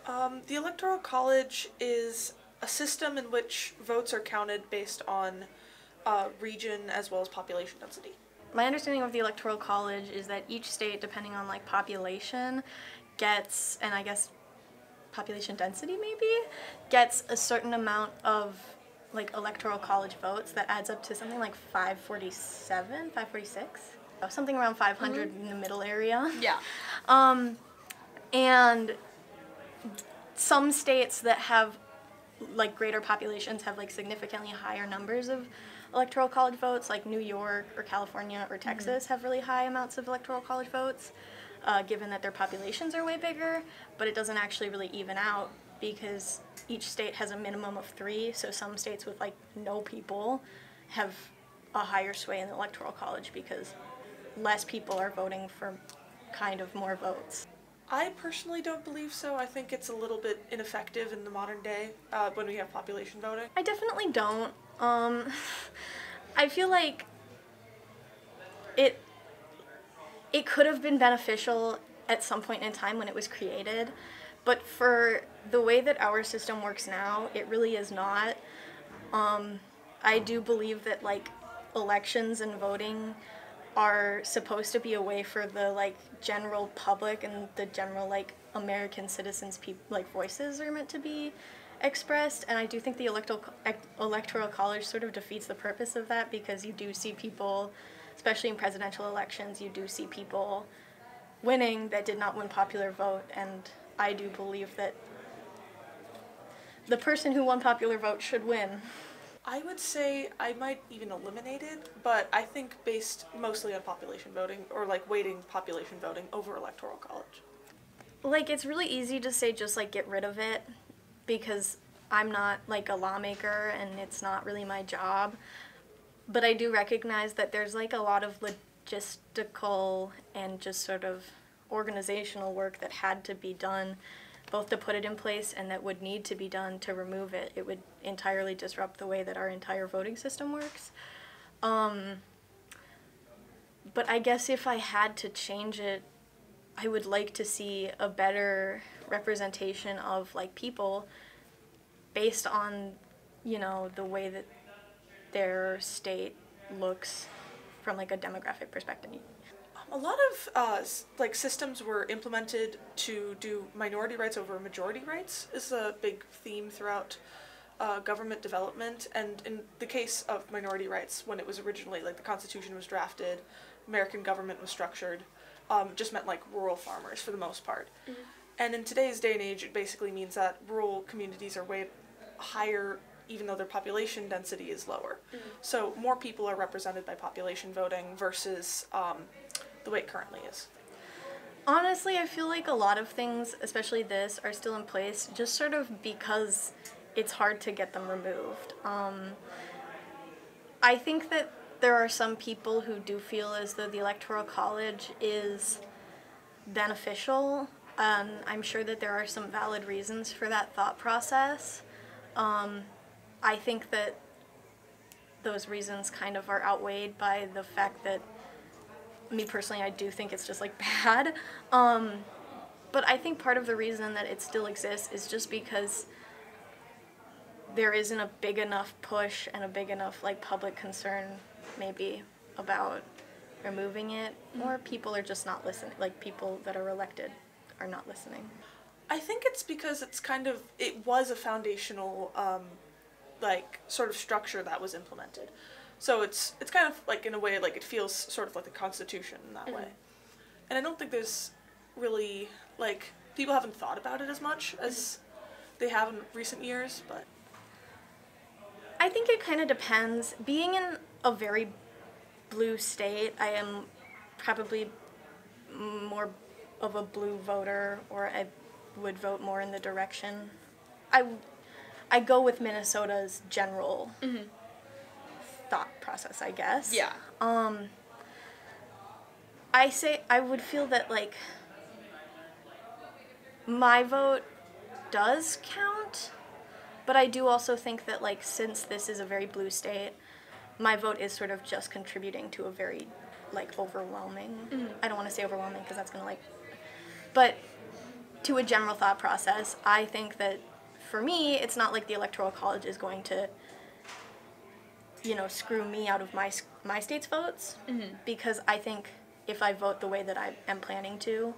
The Electoral College is a system in which votes are counted based on region as well as population density. My understanding of the Electoral College is that each state, depending on like population, gets, and I guess population density maybe, gets a certain amount of like Electoral College votes that adds up to something like 547, 546, something around 500 in the middle area. Yeah. And some states that have like greater populations have like significantly higher numbers of Electoral College votes, like New York or California or Texas have really high amounts of Electoral College votes, given that their populations are way bigger, but it doesn't actually really even out because each state has a minimum of 3, so some states with like no people have a higher sway in the Electoral College because less people are voting for kind of more votes. I personally don't believe so. I think it's a little bit ineffective in the modern day when we have population voting. I definitely don't. I feel like it could have been beneficial at some point in time when it was created, but for the way that our system works now, it really is not. I do believe that like elections and voting are supposed to be a way for the like general public and the general like American citizens like voices are meant to be expressed, and I do think the electoral college sort of defeats the purpose of that because you do see people, especially in presidential elections, you do see people winning that did not win popular vote, and I do believe that the person who won popular vote should win. I would say I might even eliminate it, but I think based mostly on population voting, or like weighting population voting over Electoral College. Like, it's really easy to say just like get rid of it because I'm not like a lawmaker and it's not really my job, but I do recognize that there's like a lot of logistical and just sort of organizational work that had to be done both to put it in place and that would need to be done to remove it. It would entirely disrupt the way that our entire voting system works. But I guess if I had to change it, I would like to see a better representation of like people based on, you know, the way that their state looks from like a demographic perspective. A lot of like systems were implemented to do minority rights over majority rights is a big theme throughout government development, and in the case of minority rights, when it was originally like the Constitution was drafted, American government was structured, just meant like rural farmers for the most part. Mm-hmm. And in today's day and age, it basically means that rural communities are way higher even though their population density is lower. Mm-hmm. So more people are represented by population voting versus the way it currently is. Honestly, I feel like a lot of things, especially this, are still in place just sort of because it's hard to get them removed. I think that there are some people who do feel as though the Electoral College is beneficial, and I'm sure that there are some valid reasons for that thought process. I think that those reasons kind of are outweighed by the fact that me personally, I do think it's just like bad. But I think part of the reason that it still exists is just because there isn't a big enough push and a big enough like public concern maybe about removing it, or people are just not listening, like people that are elected are not listening. I think it's because it was a foundational like sort of structure that was implemented. So it's kind of like in a way like it feels sort of like the Constitution in that way. And I don't think there's really like people haven't thought about it as much as they have in recent years, but I think it kind of depends. Being in a very blue state, I am probably more of a blue voter, or I would vote more in the direction. I go with Minnesota's general thought process, I guess. yeah. I would feel that like my vote does count, but I do also think that like since this is a very blue state, my vote is sort of just contributing to a very like overwhelming, I don't want to say overwhelming because that's gonna like, but to a general thought process, I think that for me, it's not like the Electoral College is going to, screw me out of my state's votes, because I think if I vote the way that I am planning to,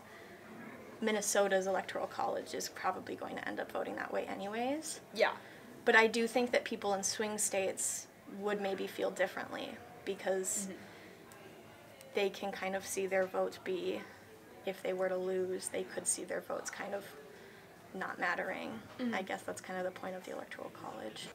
Minnesota's Electoral College is probably going to end up voting that way anyways. Yeah. But I do think that people in swing states would maybe feel differently, because they can kind of see their vote be, if they were to lose, they could see their votes kind of not mattering. I guess that's kind of the point of the Electoral College.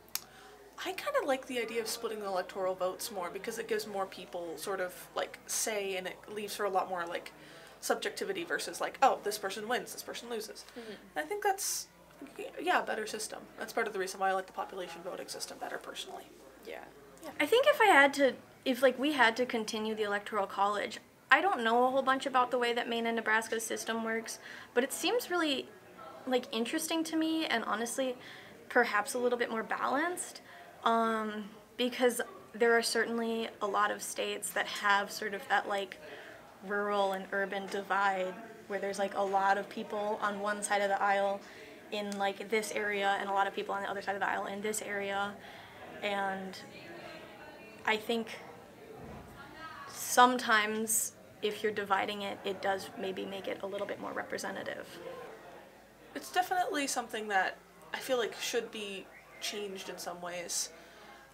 I kind of like the idea of splitting the electoral votes more, because it gives more people sort of like say, and it leaves for a lot more like subjectivity versus like, oh, this person wins, this person loses. I think that's, yeah, a better system. That's part of the reason why I like the population voting system better personally. Yeah. I think if we had to continue the Electoral College, I don't know a whole bunch about the way that Maine and Nebraska's system works, but it seems really like interesting to me, and honestly perhaps a little bit more balanced, because there are certainly a lot of states that have sort of that like rural and urban divide, where there's like a lot of people on one side of the aisle in like this area and a lot of people on the other side of the aisle in this area. And I think sometimes if you're dividing it, it does maybe make it a little bit more representative. It's definitely something that I feel like should be changed in some ways.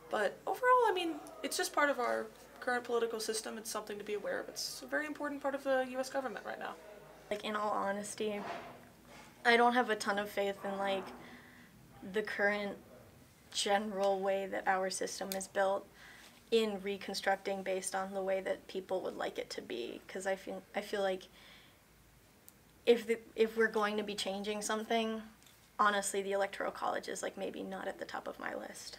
But overall, I mean, it's just part of our current political system. It's something to be aware of. It's a very important part of the U.S. government right now. Like, in all honesty, I don't have a ton of faith in, like, the current general way that our system is built in reconstructing based on the way that people would like it to be. Because I feel like if we're going to be changing something, honestly, the Electoral College is, like, maybe not at the top of my list.